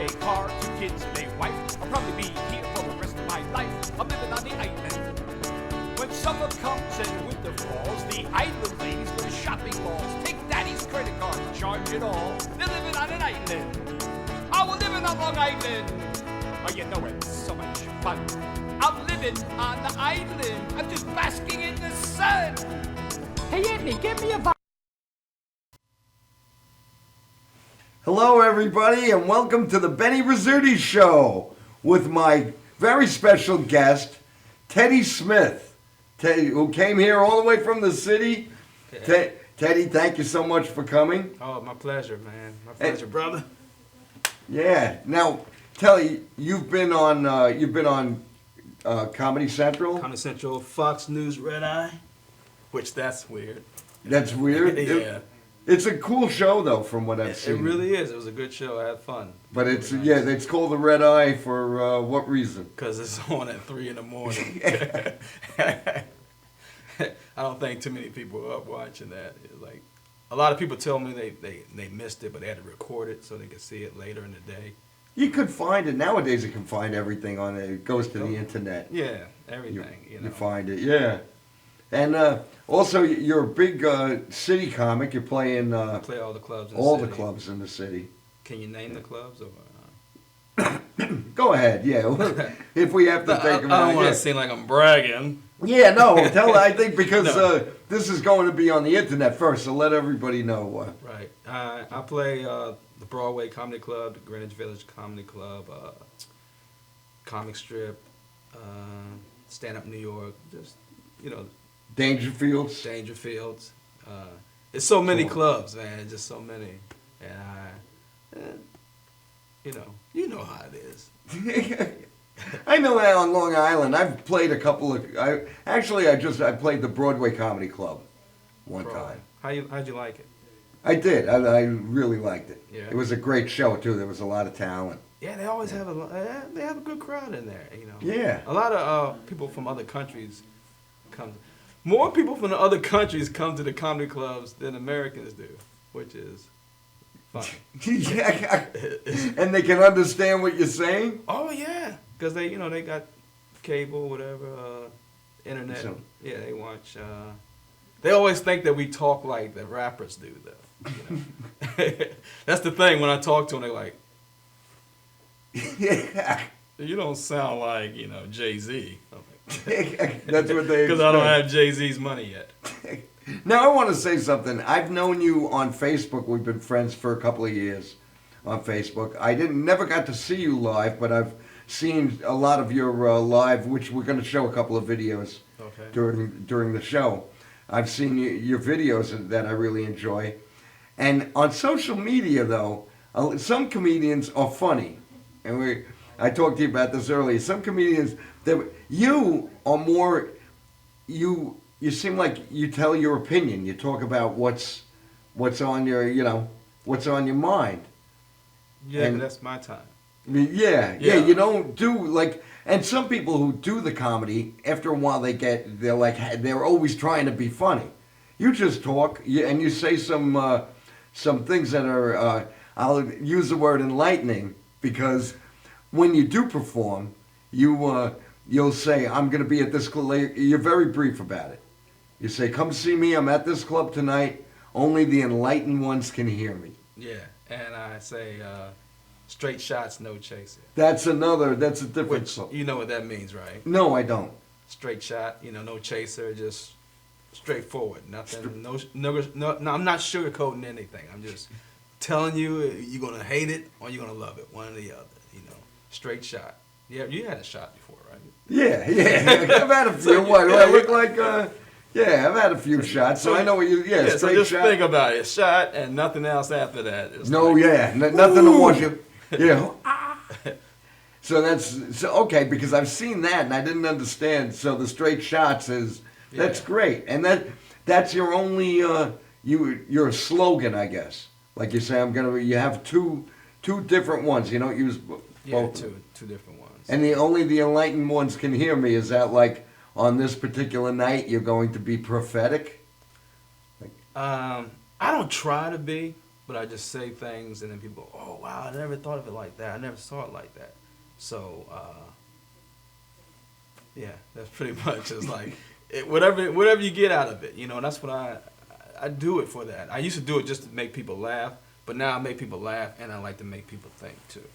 a car, 2 kids, and a wife. I'll probably be here for the rest of my life. I'm living on the island. When summer comes and winter falls, the island ladies go to shopping malls. Take daddy's credit card, charge it all. They're living on an island. Oh, we're living on Long Island. Oh, you know it's so much fun. I'm living on the island. I'm just basking in the sun. Hey, Anthony, give me a... Hello, everybody, and welcome to the Benny Rizzut Show with my very special guest, Teddy Smith, who came here all the way from the city. Yeah. Teddy, thank you so much for coming. Oh, my pleasure, man. My pleasure, brother. Yeah. Now, Teddy, you've been on Comedy Central. Comedy Central, Fox News, Red Eye, which that's weird. That's weird. Yeah. It's a cool show, though, from what I've seen. It really is. It was a good show. I had fun. But it's really nice. it's called the Red Eye for what reason? Because it's on at 3 in the morning. I don't think too many people are up watching that. Like, a lot of people tell me they missed it, but they had to record it so they could see it later in the day. You could find it nowadays. You can find everything on it. It goes to the internet. Yeah, everything. You know. You find it, yeah. And also, you're a big city comic. You're playing I play all the clubs. In all the the city. clubs in the city. Can you name the clubs or? Go ahead, yeah. If we have to take them I out, don't want yeah. to seem like I'm bragging. Yeah, no. I think because No. this is going to be on the internet first, so let everybody know. Right. I play the Broadway Comedy Club, the Greenwich Village Comedy Club, Comic Strip, Stand Up New York, just, you know, Dangerfields. Dangerfields. It's so many Cool. clubs, man. Just so many. And you know how it is. I know that on Long Island. I've played a couple of. I played the Broadway Comedy Club one time. How'd you like it? I did. I really liked it. Yeah. It was a great show too. There was a lot of talent. Yeah, they always have they have a good crowd in there. You know. Yeah. A lot of people from other countries come. More people from the other countries come to the comedy clubs than Americans do, which is funny. Yeah. And they can understand what you're saying. Oh yeah, because they got cable, whatever, internet. So- Yeah, they watch. They always think that we talk like the rappers do, though. You know? That's the thing. When I talk to them, they're like, Yeah. "You don't sound like Jay-Z." I'm like, That's what they. because I don't have Jay-Z's money yet. Now I want to say something. I've known you on Facebook. We've been friends for a couple of years on Facebook. I never got to see you live, but I've seen a lot of your live, which we're going to show a couple of videos Okay. during the show. I've seen your videos that I really enjoy. And on social media, though, some comedians are funny, and I talked to you about this earlier. Some comedians, you are more, you seem like you tell your opinion. You talk about what's on your, what's on your mind. Yeah, And- but that's my time. Yeah, Yeah. you don't do like, and some people who do the comedy, after a while they're always trying to be funny. You just talk, and you say some things that are, I'll use the word enlightening, because when you do perform, you'll say, I'm going to be at this club. You're very brief about it. You say, come see me, I'm at this club tonight, only the enlightened ones can hear me. Yeah, and I say straight shots, no chaser. That's a different Which song. you know what that means, right? No, I don't. Straight shot, no chaser, just straightforward. Nothing, no, I'm not sugarcoating anything. I'm just telling you you're gonna hate it or you're gonna love it, one or the other. Straight shot. Yeah, you had a shot before, right? Yeah. I've had a few. So, what? yeah, I look like? Yeah, I've had a few shots, so I know what you. Yeah, so straight just shot. think about it. Shot and nothing else after that. It's No, like, yeah, nothing to wash it. Yeah. So that's okay, because I've seen that and I didn't understand. So the straight shots that's Yeah. great, and that's your only your slogan, I guess. Like you say, you have two different ones. You don't use both. Yeah, two different ones. And the enlightened ones can hear me. Is that like on this particular night you're going to be prophetic? I don't try to be. but I just say things, and then people go, "Oh wow, I never thought of it like that. I never saw it like that." So yeah, that's pretty much just like whatever you get out of it, you know. That's what I do it for that. I used to do it just to make people laugh, but now I make people laugh, and I like to make people think too.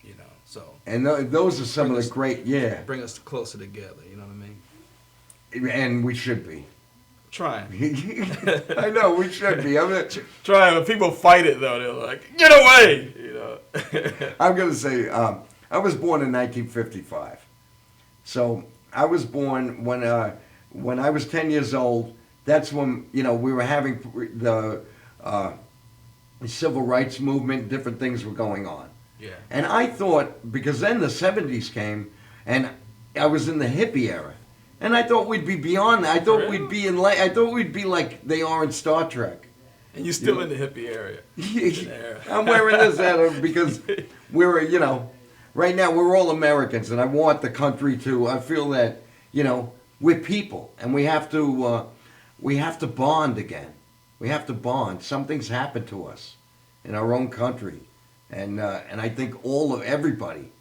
You know, so. And those are some of the great, yeah. Bring us closer together. You know what I mean? And we should be. Trying. I know we should be. Trying. When people fight it though, they're like, "Get away!" You know. I'm gonna say I was born in 1955, so I was born when I was 10 years old. That's when we were having the civil rights movement. Different things were going on. Yeah. And I thought, because then the 70s came, and I was in the hippie era. And I thought we'd be beyond that. I thought we'd be I thought we'd be like they are in Star Trek. And you're still in the hippie area. I'm wearing this hat because we're, right now we're all Americans, and I want the country to. I feel that, we're people, and we have to bond again. We have to bond. Something's happened to us in our own country, and I think everybody,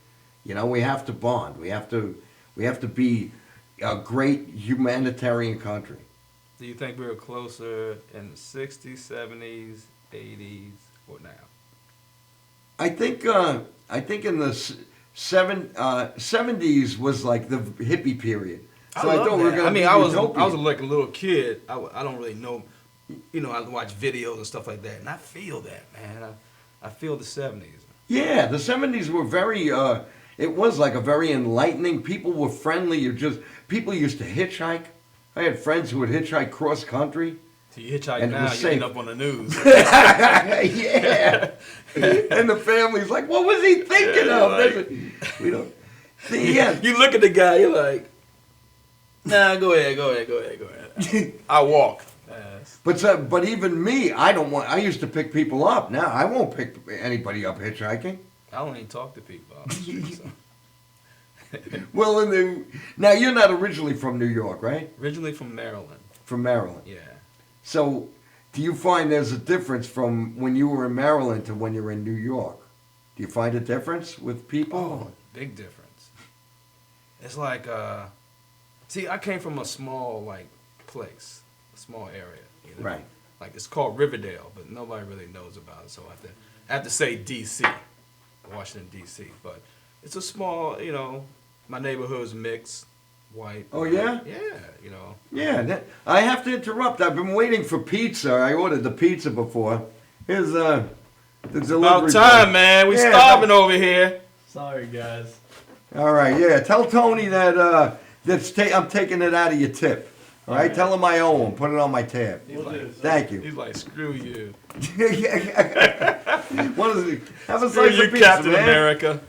we have to bond. We have to be a great humanitarian country. Do you think we were closer in the 60s, 70s, 80s, or now? I think in the 70s was like the hippie period. So I thought we were going to be utopian. I was like a little kid. I don't really know, I watch videos and stuff like that, and I feel that, man. I feel the 70s. Yeah, the 70s were very. It was like a very enlightening. People were friendly. People used to hitchhike. I had friends who would hitchhike cross country. So you hitchhike now, you end up on the news. Yeah. And the family's like, what was he thinking of? Like, we don't. Yeah. You look at the guy, you're like, nah, go ahead. I walk. But even me, I used to pick people up. Now I won't pick anybody up hitchhiking. I don't even talk to people. So. Well, now you're not originally from New York, right? Originally from Maryland. From Maryland. Yeah. So, do you find there's a difference from when you were in Maryland to when you're in New York? Do you find a difference with people? Oh, big difference. It's like, see, I came from a small place, a small area. Right. Like it's called Riverdale, but nobody really knows about it. So I have to say D.C., Washington D.C. But it's a small, my neighborhood is mixed, white. Oh yeah. Yeah, Yeah. I have to interrupt. I've been waiting for pizza. I ordered the pizza before. Here's the delivery. About time, man. We starving over here. Sorry, guys. All right. Yeah. Tell Tony that I'm taking it out of your tip. All right. Tell him I owe him. Put it on my tab. Thank you. He's like, screw you. What is it? Have a Screw slice you, of pizza, Captain man. America.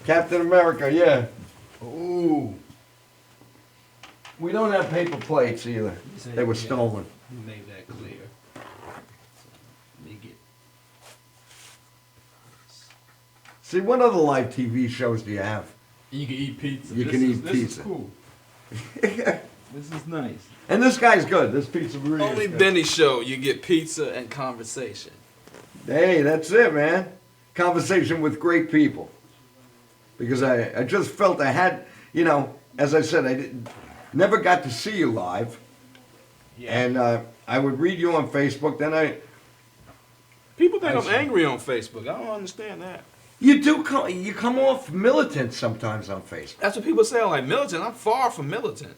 Captain America, yeah. Ooh. We don't have paper plates either. They were stolen. You made that clear. Make it. See, what other live TV shows do you have? You can eat pizza. You can eat this pizza. Is cool. This is nice. And this guy's good. This pizza really Only is good. Benny show, you get pizza and conversation. Hey, that's it, man. Conversation with great people. Because I just felt I had, as I said, never got to see you live. Yeah. And I would read you on Facebook. Then People think I'm angry on Facebook. I don't understand that. you come off militant sometimes on Facebook. That's what people say. I'm like militant. I'm far from militant.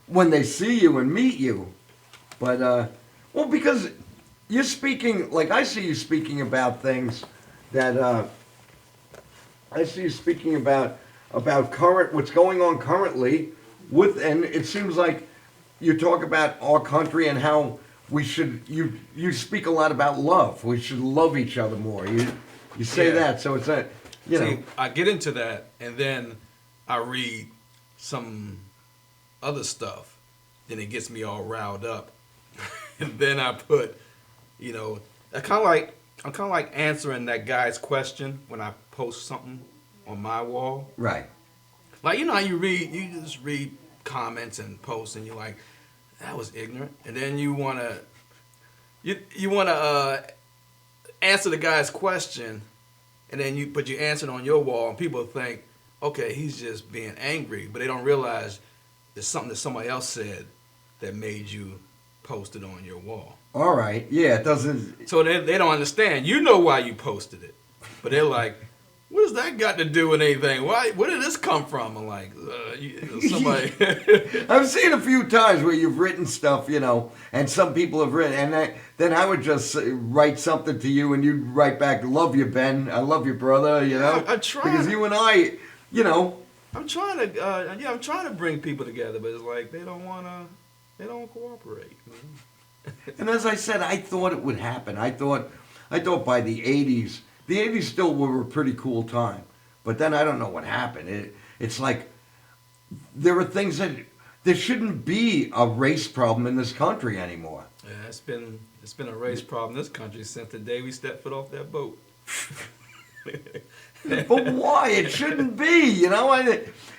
When they see you and meet you. But, because you're speaking, like I see you speaking about things that, I see you speaking about what's going on currently and it seems like you talk about our country and how we should, you speak a lot about love. We should love each other more. You say that, so it's a, See, I get into that, and then I read some other stuff, then it gets me all riled up, and then I put, I'm kind of like answering that guy's question when I post something on my wall. Right. Like how you just read comments and posts, and you're like, that was ignorant, and then you want to you want to answer the guy's question, and then you answer it on your wall, and people think, okay, he's just being angry, but they don't realize there's something that somebody else said that made you post it on your wall. All right. Yeah, it doesn't. So they don't understand. You know why you posted it, but they're like, what does that got to do with anything? Why? Where did this come from? I'm like, somebody. I've seen a few times where you've written stuff, and some people have written, and then I would just write something to you, and you'd write back, "Love you, Ben. I love you, brother." I try. Because you and I, I'm trying to bring people together, but it's like they don't cooperate. And as I said, I thought it would happen. I thought by the '80s. The 80s still were a pretty cool time. But then I don't know what happened. It's like there are things that there shouldn't be a race problem in this country anymore. Yeah, it's been a race problem in this country since the day we stepped foot off that boat. But why? It shouldn't be,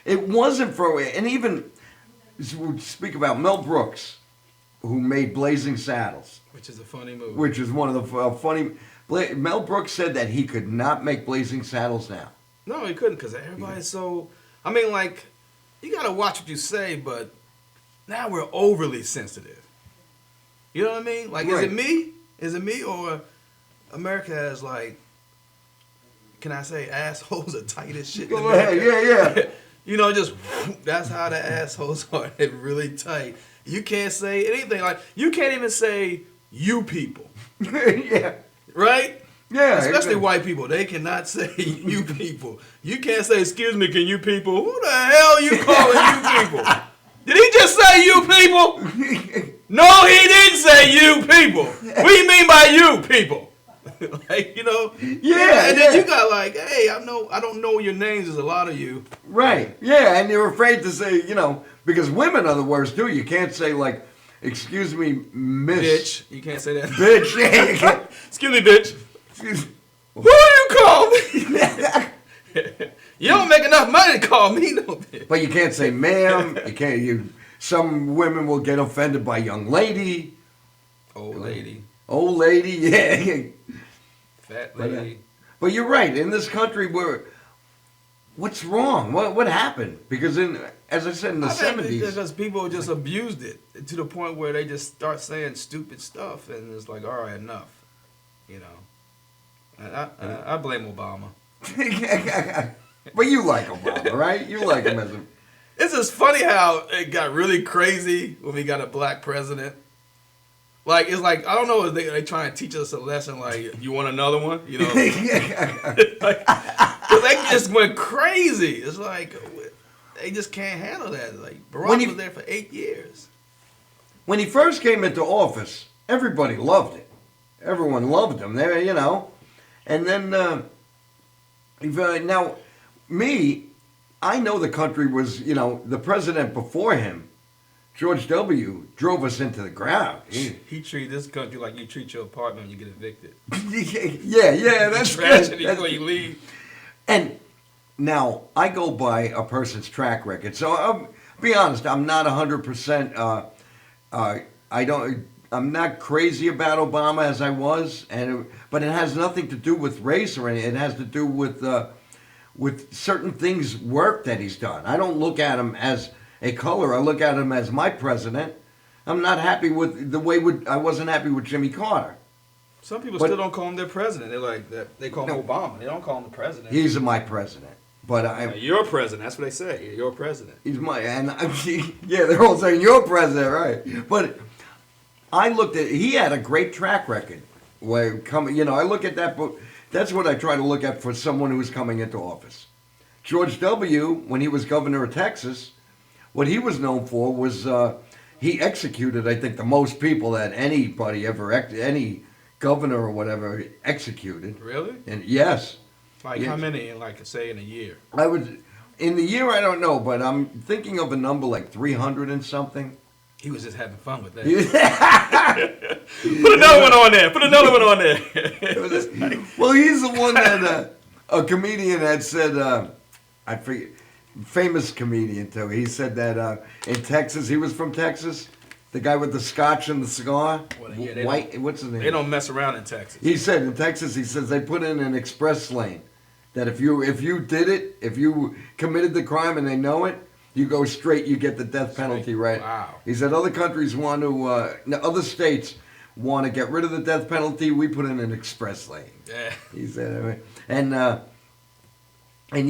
It wasn't for, and even, we speak about Mel Brooks, who made Blazing Saddles. Which is a funny movie. Which is one of the funny... Mel Brooks said that he could not make Blazing Saddles now. No, he couldn't because everybody's so... I mean, like, you got to watch what you say, but now we're overly sensitive. You know what I mean? Like, right. Is it me? Is it me or America has, like, can I say assholes are tight as shit? Go ahead, yeah. Just, that's how the assholes are. They're really tight. You can't say anything. Like, you can't even say you people. Yeah. Right? Yeah. Especially white people. They cannot say you people. You can't say, excuse me, can you people? Who the hell you calling you people? Did he just say you people? No, he didn't say you people. What do you mean by you people? Like, Yeah. And then you got like, hey, I don't know your names. There's a lot of you. Right. Yeah, and you're afraid to say, because women are the worst too. You can't say like, excuse me, miss. Bitch. You can't say that. Bitch. Yeah, you can't. Excuse me, bitch. Who do you call me? You don't make enough money to call me no bitch. But you can't say ma'am. You can't. Some women will get offended by young lady. Old lady. Old lady. Yeah. Fat lady. But you're right. In this country, what's wrong? What happened? Because as I said, in the 70s, because people just abused it to the point where they just start saying stupid stuff, and it's like, all right, enough. I blame Obama. But you like Obama, right? You like him as a... It's just funny how it got really crazy when we got a black president. Like, it's like, I don't know, they trying to teach us a lesson, like, you want another one? Because they just went crazy. It's like, they just can't handle that. Like, Barack was there for 8 years. When he first came into office, everybody loved it. Everyone loved him there, And then, now, I know the country was, the president before him, George W. drove us into the ground. He treated this country like you treat your apartment when you get evicted. Yeah, that's tragedy good. when you leave. And now I go by a person's track record. So I'll be honest, I'm not 100%. I'm not crazy about Obama as I was, but it has nothing to do with race or anything. It has to do with certain things, work that he's done. I don't look at him as a color. I look at him as my president. I'm not happy with the way I wasn't happy with Jimmy Carter. Some people still don't call him their president. They're like, they call him Obama. They don't call him the president. He's my president. But your president. That's what they say. You're your president. He's yeah, they're all saying you're president, right? But I looked at, he had a great track record. I look at that book. That's what I try to look at for someone who's coming into office. George W., when he was governor of Texas, what he was known for was he executed, I think, the most people that anybody ever, any governor or whatever, executed. Really? And yes. Like how many, say, in a year? In the year, I don't know, but I'm thinking of a number like 300 and something. He was just having fun with that. Put another one on there. Well, he's the one that a comedian had said, I forget, famous comedian too. He said that in Texas, he was from Texas, The guy with the scotch and the cigar. Well, yeah, they White. What's his name? They don't mess around in Texas. He said in Texas, he says they put in an express lane that if you did it, if you committed the crime and they know it, you go straight. You get the death penalty, right? Wow. He said other countries want to, no, other states want to get rid of the death penalty. We put in an express lane. Yeah. He said, and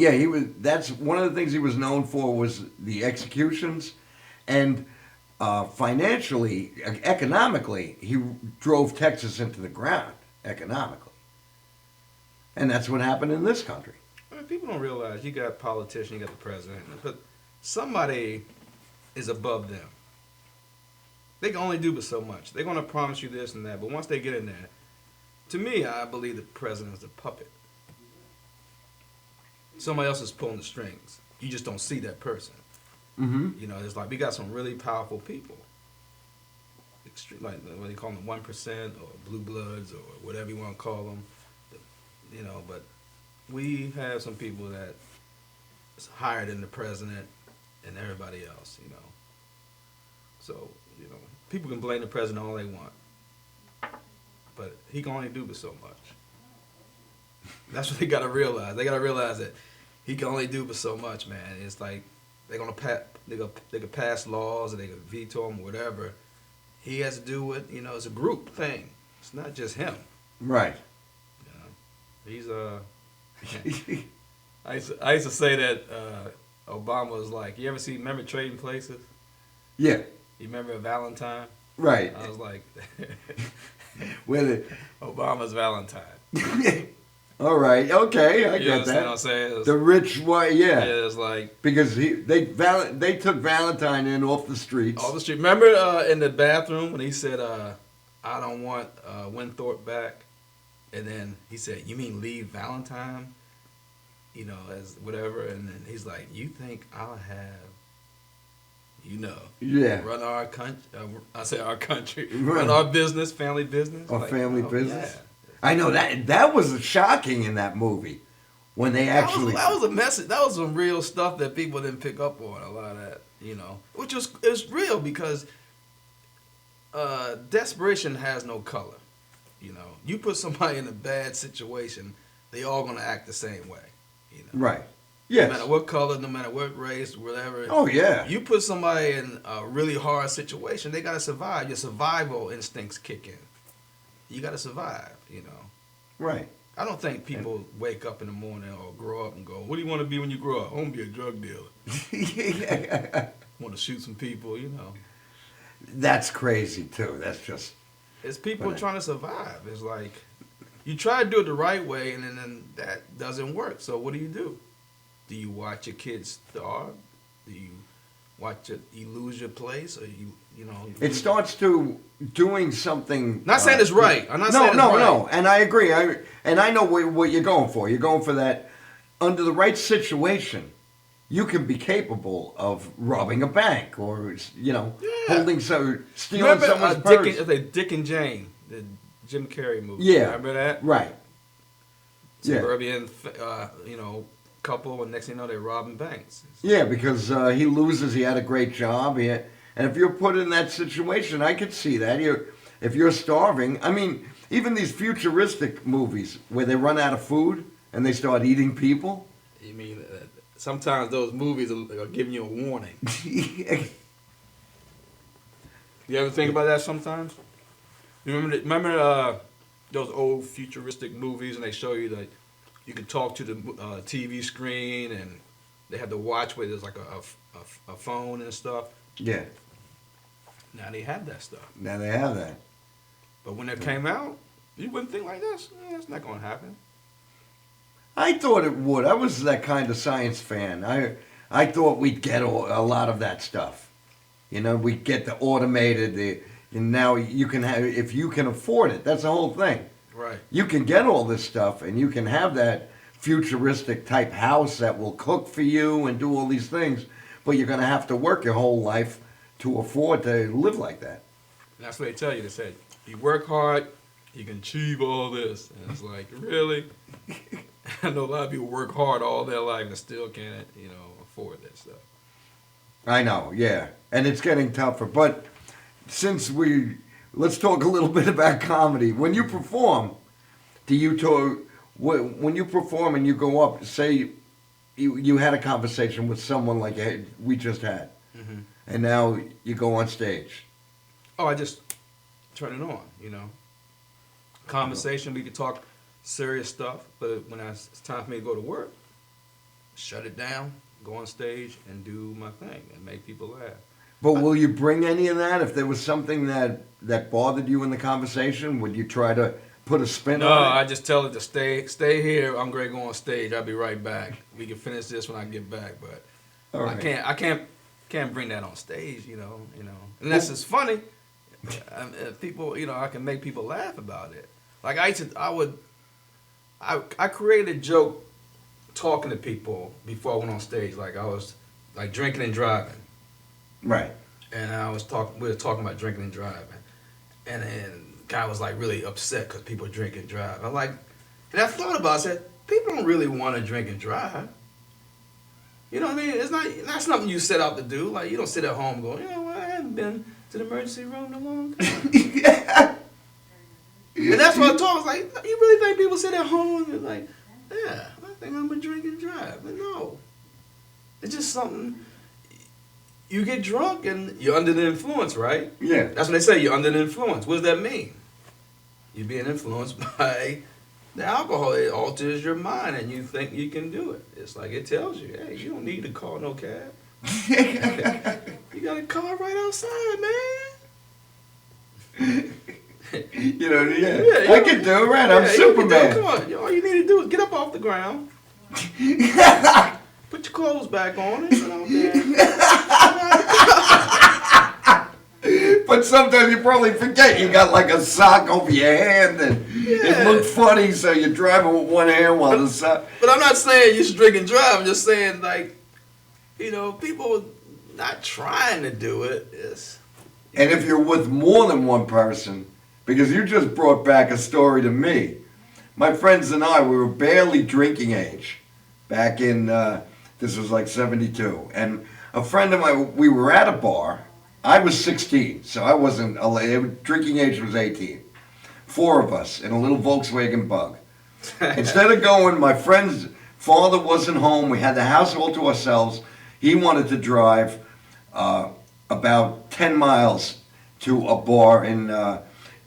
yeah, he was. That's one of the things he was known for was the executions, and financially, economically, he drove Texas into the ground economically, and that's what happened in this country. I mean, people don't realize you got politicians, you got the president, but somebody is above them. They can only do but so much. They're going to promise you this and that, but once they get in there, to me, I believe the president is a puppet. Somebody else is pulling the strings. You just don't see that person. Mm-hmm. You know, it's like we got some really powerful people. Like what they call them, 1% or blue bloods or whatever you want to call them. You know, but we have some people that is higher than the president and everybody else. You know, so you know, people can blame the president all they want, but he can only do but so much. That's what they got to realize. They got to realize that he can only do but so much, man. It's like they're gonna they could pass laws or they could veto them, whatever. He has to do it. You know, it's a group thing. It's not just him. Right. You know, he's I used to say that Obama was like, you ever see? Remember Trading Places? Yeah. You remember Valentine? Right. I was like, With Obama's Valentine. it. All right. Okay, I You get understand that. what I'm saying? It's, The rich one, yeah. yeah, it's like Because they took Valentine in off the streets. all the street. Remember in the bathroom when he said, "I don't want Winthorpe back," and then he said, "You mean leave Valentine?" You know, as whatever, and then he's like, "You think I'll have, you know, Yeah. run our country? I say our country, Right. run our business, family business, Our family oh, business? yeah. I know that was shocking in that movie when they actually. That was a message. That was some real stuff that people didn't pick up on. A lot of that, you know, which was it's real because desperation has no color. You know, you put somebody in a bad situation, they all gonna act the same way. You know, Right. no Yes. matter what color, no matter what race, whatever. Oh yeah. You put somebody in a really hard situation, they gotta survive. Your survival instincts kick in. You gotta survive. You know. Right. I don't think people wake up in the morning or grow up and go, "What do you want to be when you grow up?" "I want to be a drug dealer. Want to shoot some people," you know. That's crazy too. That's just. It's people Right. trying to survive. It's like you try to do it the right way, and then that doesn't work. So what do? Do you watch your kids starve? Do you watch it? You lose your place, or you know? It starts to doing something. Not saying it's right. I'm not saying it's no, right. no, and I agree. I know what you're going for. You're going for that. Under the right situation, you can be capable of robbing a bank or Yeah. stealing Remember someone's purse. Dick and Jane, the Jim Carrey movie? Yeah. Remember that? Right. Yeah. Suburban, couple, and next thing you know, they're robbing banks. Yeah, because he loses. He had a great job. And if you're put in that situation, I could see that. If you're starving, I mean, even these futuristic movies where they run out of food and they start eating people. You mean sometimes those movies are giving you a warning. You ever think about that sometimes? You remember those old futuristic movies, and they show you that you can talk to the TV screen, and they have the watch where there's like a phone and stuff. Yeah. Now they have that stuff. Now they have that. But when it came out, you wouldn't think like this. It's not going to happen. I thought it would. I was that kind of science fan. I thought we'd get a lot of that stuff. You know, we'd get the automated, and now you can have, if you can afford it, that's the whole thing. Right. You can get all this stuff, and you can have that futuristic type house that will cook for you and do all these things, but you're going to have to work your whole life to afford to live like that. And that's what they tell you. They say, you work hard, you can achieve all this. And it's like, really? I know a lot of people work hard all their life and still can't, afford that stuff. I know, yeah. And it's getting tougher. But let's talk a little bit about comedy. When you perform, do you talk, when you perform and you go up, say you had a conversation with someone like we just had, and now you go on stage. Oh, I just turn it on, you know. Conversation, we could talk serious stuff, but when it's time for me to go to work, shut it down, go on stage, and do my thing and make people laugh. But will you bring any of that? If there was something that bothered you in the conversation, would you try to put a spin No, on it? I just tell it to stay here. I'm going to go on stage. I'll be right back. We can finish this when I get back, but All right. I can't bring that on stage, you know. Unless it's funny. People, you know, I can make people laugh about it. Like I created a joke talking to people before I went on stage. Like I was like drinking and driving. Right. And we were talking about drinking and driving. And then the guy was like really upset because people drink and drive. I'm like, and I thought about it, I said, people don't really want to drink and drive. You know what I mean? That's nothing you set out to do. Like you don't sit at home going, you know what, I haven't been to the emergency room in a long time. And that's what I told. I was like, you really think people sit at home and like, yeah, I think I'm gonna drink and drive. But no. It's just something. You get drunk and you're under the influence, right? Yeah. That's what they say, you're under the influence. What does that mean? You're being influenced by the alcohol. It alters your mind and you think you can do it. It's like it tells you, hey, you don't need to call no cab. You got a car right outside, man. You know, yeah. Yeah, I can do it, right? I'm Yeah, Superman. come on. All you need to do is get up off the ground. Put your clothes back on and sit out there. But sometimes you probably forget you got like a sock over your hand and it Yeah. looked funny, so you're driving with one hand while the sock. But I'm not saying you should drink and drive. I'm just saying, like, you know, people not trying to do it. And if you're with more than one person, because you just brought back a story to me. My friends and I, we were barely drinking age back in, this was like 72. And a friend of mine, we were at a bar. I was 16, so I wasn't, drinking age was 18. 4 of us in a little Volkswagen Bug. Instead of going, my friend's father wasn't home. We had the house all to ourselves. He wanted to drive about 10 miles to a bar in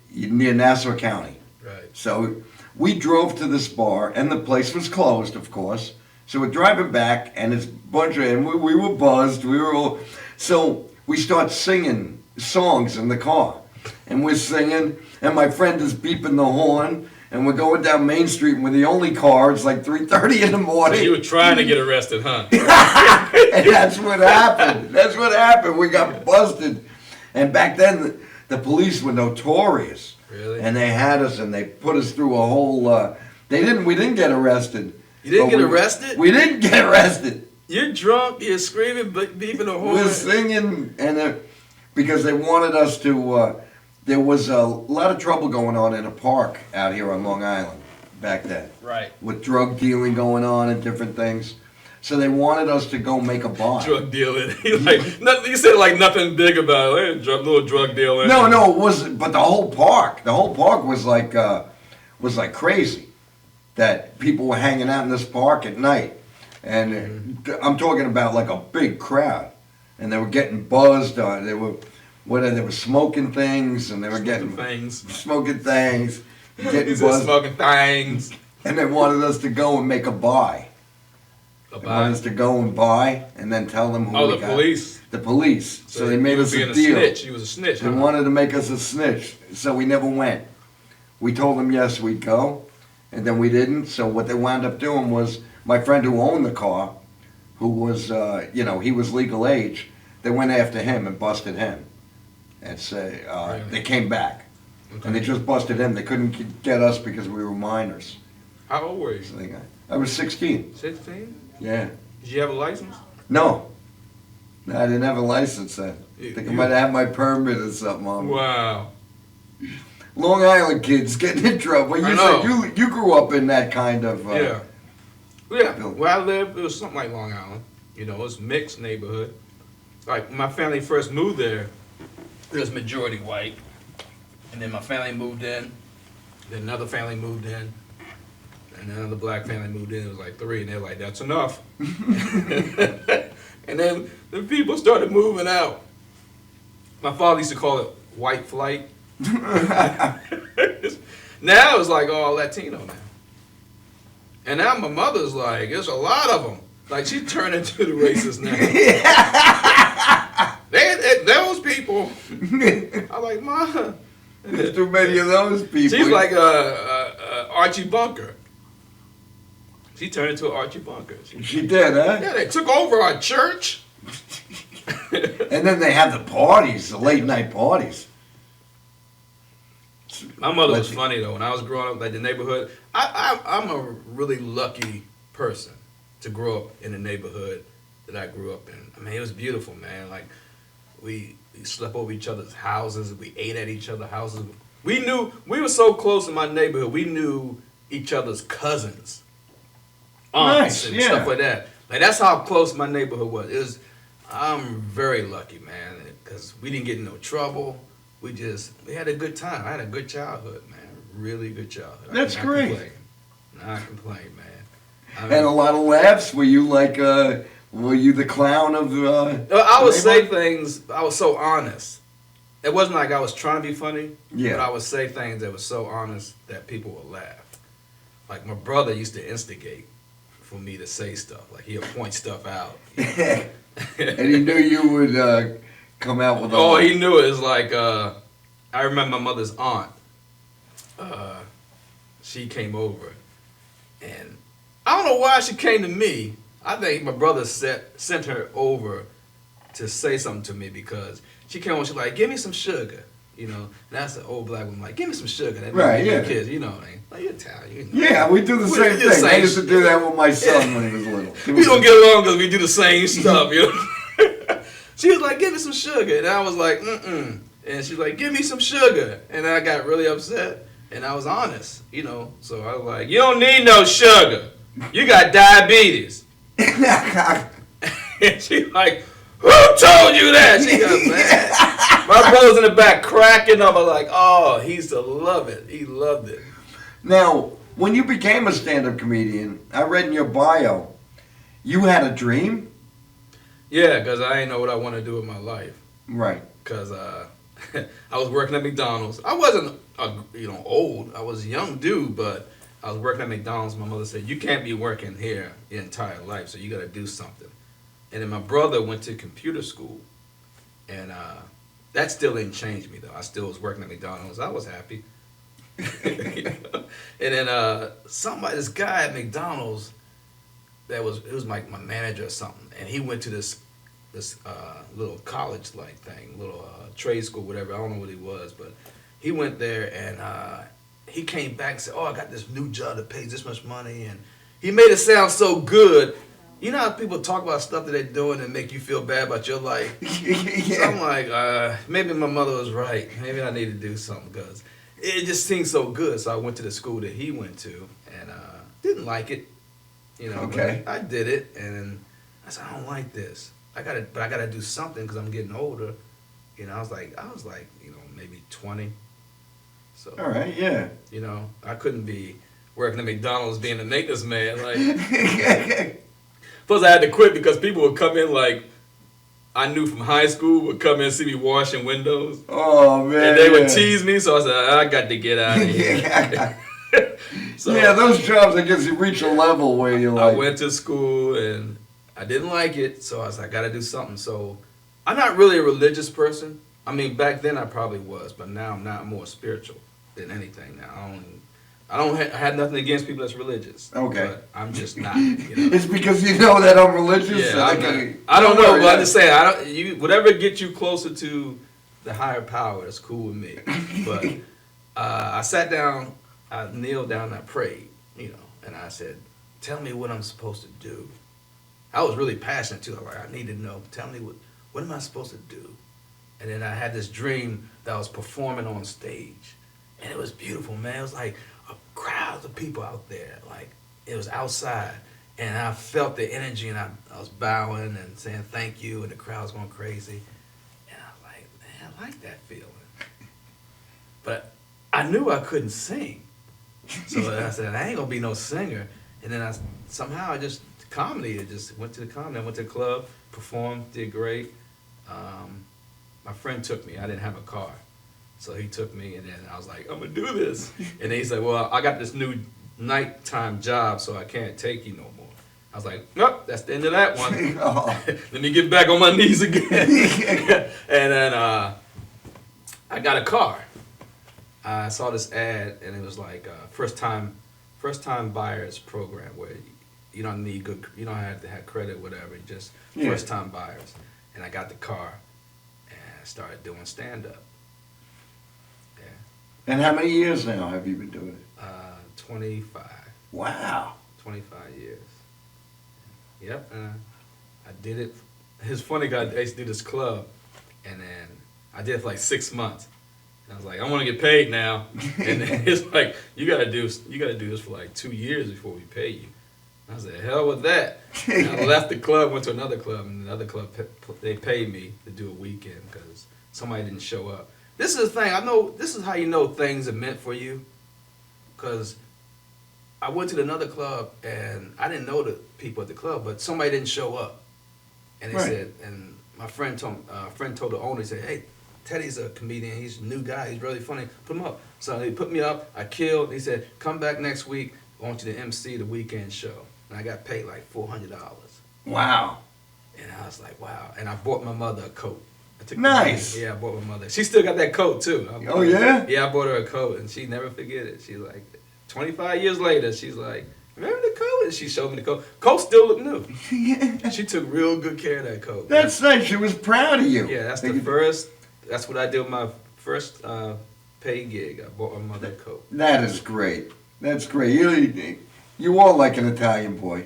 near Nassau County. Right. So we drove to this bar, and the place was closed, of course. So we're driving back, and it's a bunch of, and we were buzzed. We were all, so we start singing songs in the car, and we're singing, and my friend is beeping the horn, and we're going down Main Street, and we're the only car. It's like 3:30 in the morning. You were trying to get arrested, huh? And that's what happened. That's what happened. We got busted. And back then, the police were notorious. Really? And they had us, and they put us through a whole. We didn't get arrested. You didn't But get arrested? We didn't get arrested. You're drunk, you're screaming, beeping the horn. We're singing, and because they wanted us to. There was a lot of trouble going on in a park out here on Long Island back then. Right. With drug dealing going on and different things. So they wanted us to go make a buy. Drug dealing. Like, nothing, you said like nothing big about it. Little drug dealing. No, it wasn't. But the whole park was like crazy. That people were hanging out in this park at night, and I'm talking about like a big crowd, and they were getting buzzed. They were smoking things, and they were getting smoking things, getting buzzed, smoking things, and they wanted us to go and make a buy. A They wanted us to go and buy, and then tell them who we got. Police. The police. So they made us a deal. Snitch. You was a snitch. They wanted to make us a snitch, so we never went. We told them yes, we'd go, and then we didn't. So what they wound up doing was, my friend who owned the car, who was, he was legal age, they went after him and busted him. And say they came back, and they just busted him. They couldn't get us because we were minors. How old were you? So I was 16. 16? Yeah. Did you have a license? No, I didn't have a license then. I think I might have had my permit or something on me. Wow. Long Island kids getting in trouble. You said you grew up in that kind of. Yeah. Where I lived, it was something like Long Island. You know, it was a mixed neighborhood. Like when my family first moved there, it was majority white. And then my family moved in. Then another family moved in. And then another black family moved in. It was like 3, and they're like, that's enough. And then the people started moving out. My father used to call it white flight. Now it's like all Latino now. And now my mother's like, there's a lot of them. Like, she turned into the racist now. Those people. I'm like, Ma. There's too many of those people. She's like Archie Bunker. She turned into Archie Bunker. She did, huh? Yeah, they took over our church. And then they have the parties, the late night parties. My mother was funny though. When I was growing up, like the neighborhood, I'm a really lucky person to grow up in the neighborhood that I grew up in. I mean, it was beautiful, man. Like we slept over each other's houses. We ate at each other's houses. We were so close in my neighborhood. We knew each other's cousins, aunts, and stuff like that. Like that's how close my neighborhood was. I'm very lucky, man, because we didn't get in no trouble. We had a good time. I had a good childhood, man. Really good childhood. That's great. Not complain, man. I mean, And a lot of laughs. Were you like, were you the clown of the? I would say things. I was so honest. It wasn't like I was trying to be funny. Yeah. But I would say things that were so honest that people would laugh. Like my brother used to instigate for me to say stuff. Like he'll point stuff out. And he knew you would come out with. Oh, he knew it. It's like I remember my mother's aunt. She came over, and I don't know why she came to me. I think my brother sent her over to say something to me because she came over. She's like, "Give me some sugar," you know. And that's an old black woman like, "Give me some sugar." That right? Yeah. Kids, you know, like you're Italian. You know. Yeah, we do the same thing. I used to do that with my son when he was little. We don't get along because we do the same stuff, you know. She was like, "Give me some sugar," and I was like, "Mm-mm." And she's like, "Give me some sugar," and I got really upset, and I was honest, you know. So I was like, "You don't need no sugar. You got diabetes." And she's like, "Who told you that?" She got mad. My brother's in the back cracking up. I was like, "Oh, he used to love it. He loved it." Now, when you became a stand-up comedian, I read in your bio, you had a dream? Yeah, because I didn't know what I wanted to do with my life. Right. Because I was working at McDonald's. I wasn't, old. I was a young dude, but I was working at McDonald's. My mother said, "You can't be working here your entire life, so you got to do something." And then my brother went to computer school, and that still didn't change me, though. I still was working at McDonald's. I was happy. You know? And then this guy at McDonald's, it was like my manager or something, and he went to this little college like thing, little trade school, whatever. I don't know what he was, but he went there and he came back and said, "Oh, I got this new job that pays this much money," and he made it sound so good. You know how people talk about stuff that they're doing and make you feel bad about your life? Yeah. So I'm like, maybe my mother was right. Maybe I need to do something because it just seemed so good. So I went to the school that he went to and didn't like it. You know, okay. I did it, and I said, "I don't like this. I gotta do something because I'm getting older." You know, I was like, maybe 20. So. All right. Yeah. You know, I couldn't be working at McDonald's being a maintenance man. Like, plus I had to quit because people would come in like I knew from high school would come in and see me washing windows. Oh man. And they would tease me, so I said, "I got to get out of here." Yeah. So, yeah, those jobs, I guess you reach a level where you're like... I went to school and I didn't like it, so I was like, I gotta do something. So I'm not really a religious person. I mean, back then I probably was, but now I'm not more spiritual than anything now. I had nothing against people that's religious. Okay. But I'm just not, you know. It's because you know that I'm religious? Yeah, So I don't know, but I'm just saying, whatever gets you closer to the higher power, that's cool with me. But I sat down, I kneeled down, and I prayed, you know, and I said, "Tell me what I'm supposed to do." I was really passionate too. I was like, I need to know. Tell me what am I supposed to do? And then I had this dream that I was performing on stage, and it was beautiful, man. It was like a crowd of people out there, like it was outside, and I felt the energy, and I was bowing and saying thank you, and the crowd was going crazy, and I was like, man, I like that feeling. But I knew I couldn't sing. So I said, I ain't gonna be no singer. And then somehow I just went to the comedy. I went to the club, performed, did great. My friend took me. I didn't have a car. So he took me, and then I was like, I'm gonna do this. And then he's like, well, I got this new nighttime job, so I can't take you no more. I was like, nope, that's the end of that one. Let me get back on my knees again. And then I got a car. I saw this ad, and it was like first time buyers program where you don't need you don't have to have credit, whatever. Just first time buyers. And I got the car, and I started doing stand up. Yeah. And how many years now have you been doing it? 25. Wow. 25 years. Yep. I did it. It's funny, I used to do this club, and then I did it for like 6 months. And I was like, I want to get paid now. And then it's like, you gotta do this for like 2 years before we pay you. And I said, hell with that. And I left the club, went to another club, and the other club, they paid me to do a weekend because somebody didn't show up. This is the thing, I know, this is how you know things are meant for you. Because I went to another club, and I didn't know the people at the club, but somebody didn't show up. And they said, and my friend told the owner, he said, hey, Teddy's a comedian. He's a new guy. He's really funny. Put him up. So he put me up. I killed. He said, come back next week. I want you to MC the weekend show. And I got paid like $400. Wow. And I was like, wow. And I bought my mother a coat. Nice. Yeah, I bought my mother. She still got that coat too. Oh, yeah? Yeah, I bought her a coat, and she never forget it. She's like, 25 years later, she's like, remember the coat? And she showed me the coat. Coat still look new. She took real good care of that coat. That's nice. She was proud of you. Yeah, that's what I did with my first paid gig. I bought my mother a coat. That is great. That's great. You are like an Italian boy.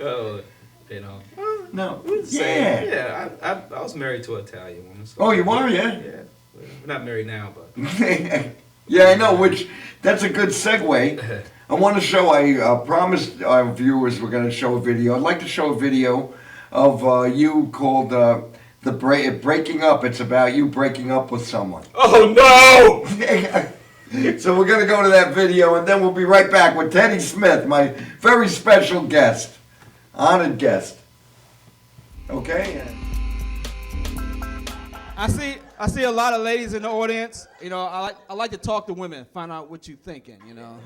Oh, you know. No. Same. Yeah, I was married to an Italian woman. So Oh, you are, yeah? Yeah. We're not married now, but. Yeah, I know, that's a good segue. I want to show, I promised our viewers we're going to show a video. I'd like to show a video of you called Breaking Up. It's about you breaking up with someone. Oh, no! So we're going to go to that video, and then we'll be right back with Teddy Smith, my very special guest, honored guest. Okay? I see a lot of ladies in the audience. You know, I like to talk to women, find out what you thinking, you know.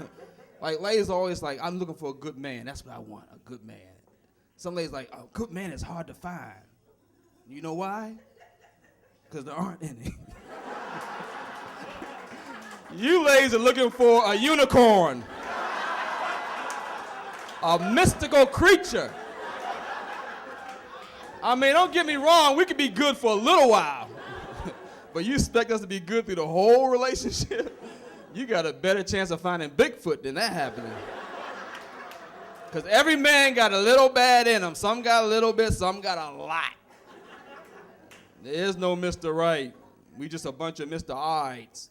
Like, ladies are always like, I'm looking for a good man. That's what I want, a good man. Some ladies like, a good man is hard to find. You know why? Because there aren't any. You ladies are looking for a unicorn. A mystical creature. I mean, don't get me wrong, we could be good for a little while. But you expect us to be good through the whole relationship? You got a better chance of finding Bigfoot than that happening. Because every man got a little bad in him. Some got a little bit, some got a lot. There is no Mr. Right. We just a bunch of Mr. Alrights.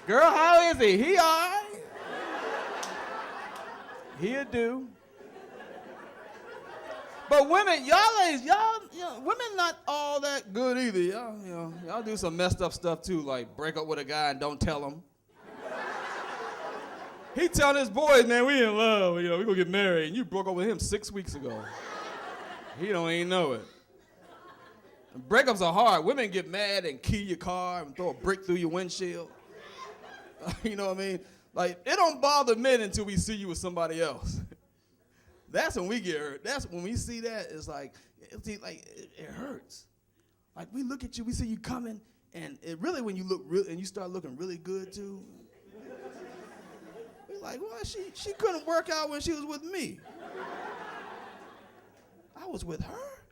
Girl, how is he? He all right? He'll do. But women, y'all ladies, women not all that good either. Y'all do some messed up stuff too, like break up with a guy and don't tell him. He telling his boys, man, we in love, we gonna get married, and you broke up with him 6 weeks ago. He don't even know it. And breakups are hard. Women get mad and key your car and throw a brick through your windshield. You know what I mean? Like, it don't bother men until we see you with somebody else. That's when we get hurt. That's when we see that, it's like, it hurts. Like, we look at you, we see you coming, and it really, when you look real, and you start looking really good too, we're like, well, she couldn't work out when she was with me. I was with her.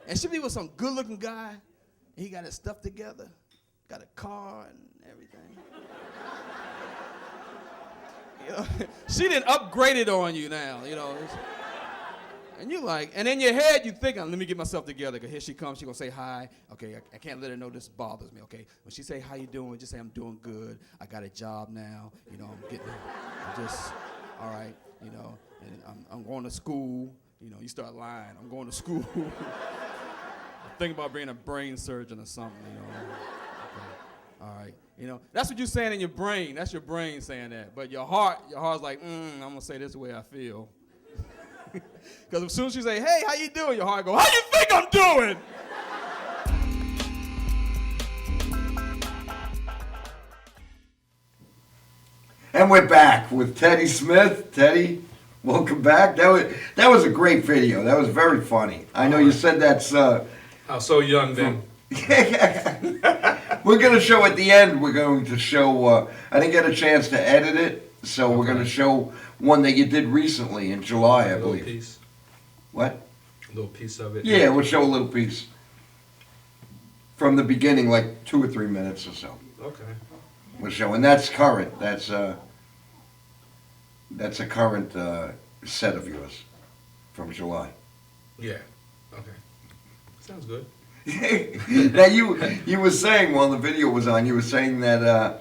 And she be with some good-looking guy, and he got his stuff together, got a car and everything. You know, she done upgraded on you now, you know. And you like, and in your head you think, let me get myself together, because here she comes, she gonna say hi. Okay, I can't let her know this bothers me, okay? When she say, how you doing, just say, I'm doing good. I got a job now, you know, I'm just, all right, you know, and I'm going to school, you start lying. I'm going to school. I'm thinking about being a brain surgeon or something, Okay. All right. That's what you're saying in your brain. That's your brain saying that. But your heart's like, I'm going to say this the way I feel. Because as soon as you say, hey, how you doing? Your heart goes, how you think I'm doing? And we're back with Teddy Smith. Teddy, welcome back. That was a great video. That was very funny. I know you said that's... I was so young then. We're going to show at the end, we're going to show... I didn't get a chance to edit it, so we're going to show one that you did recently in July, I believe. A little piece. What? A little piece of it. Yeah, we'll show a little piece. From the beginning, like 2 or 3 minutes or so. Okay. We'll show, and that's current. That's a current set of yours from July. Yeah. Okay. Sounds good. Now you were saying while the video was on, you were saying that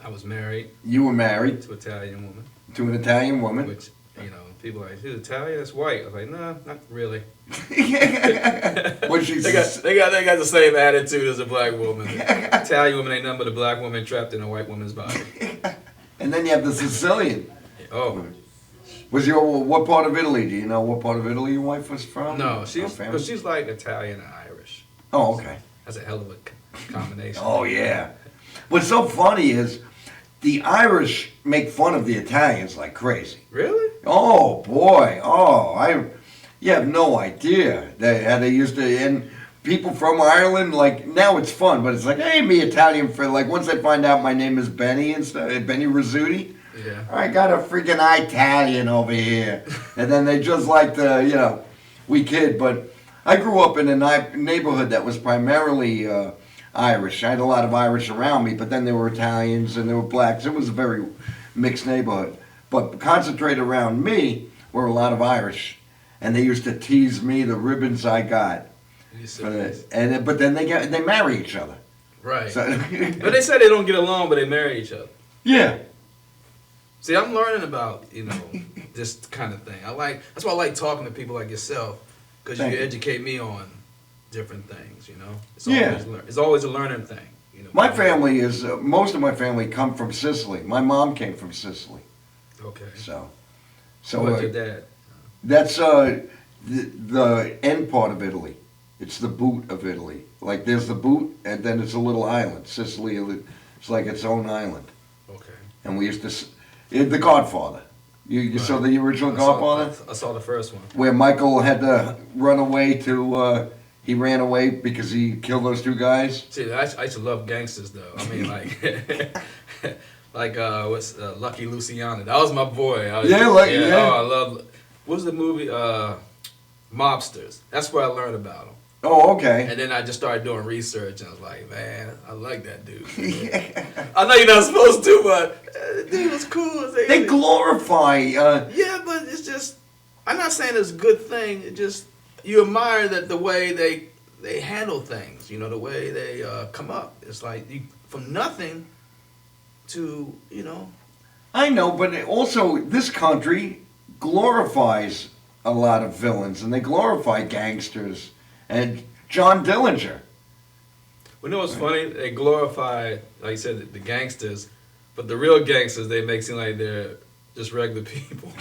I was married you were married to an Italian woman, to an Italian woman. which, people are like, she's Italian, that's white. I was like, nah, not really. What she They got the same attitude as a black woman. Italian woman ain't nothing but a black woman trapped in a white woman's body. And then you have the Sicilian. Oh. What part of Italy? Do you know what part of Italy your wife was from? No, Her she's family? she's like Italian and Irish. Oh, okay. That's a hell of a combination. Oh, yeah. What's so funny is the Irish make fun of the Italians like crazy. Really? Oh, boy. You have no idea how they used to, and people from Ireland, like, now it's fun, but it's like, hey, me Italian friend, like, once they find out my name is Benny and stuff, Benny Rizzuti, Yeah. I got a freaking Italian over here. And then they just like to, we kid, but I grew up in a neighborhood that was primarily Irish. I had a lot of Irish around me, but then there were Italians and there were blacks. It was a very mixed neighborhood. But concentrated around me were a lot of Irish. And they used to tease me the ribbons I got. But then they marry each other. Right. So, But they say they don't get along, but they marry each other. yeah. See, I'm learning about, this kind of thing. That's why I like talking to people like yourself, because you Thank can you. educate me on different things, It's Yeah. It's always a learning thing, My family is, most of my family come from Sicily. My mom came from Sicily. Okay. So What about your dad? that's the end part of Italy. It's the boot of Italy. Like there's the boot, and then it's a little island. Sicily, it's like its own island. Okay. And we used to, The Godfather. You saw the original Godfather? I saw the first one. Where Michael had to run away he ran away because he killed those two guys. See, I used to love gangsters, though. I mean, what's Lucky Luciano? That was my boy. Yeah. Oh, I love. What was the movie? Mobsters. That's where I learned about them. Oh, okay. And then I just started doing research, and I was like, man, I like that dude. I know you're not supposed to, but the dude was cool. They glorify. Yeah, but it's just. I'm not saying it's a good thing. It just you admire that the way they handle things. The way they come up. It's like from nothing to I know, but also this country glorifies a lot of villains, and they glorify gangsters and John Dillinger. Well, what's funny? They glorify, like you said, the gangsters, but the real gangsters they make seem like they're just regular people.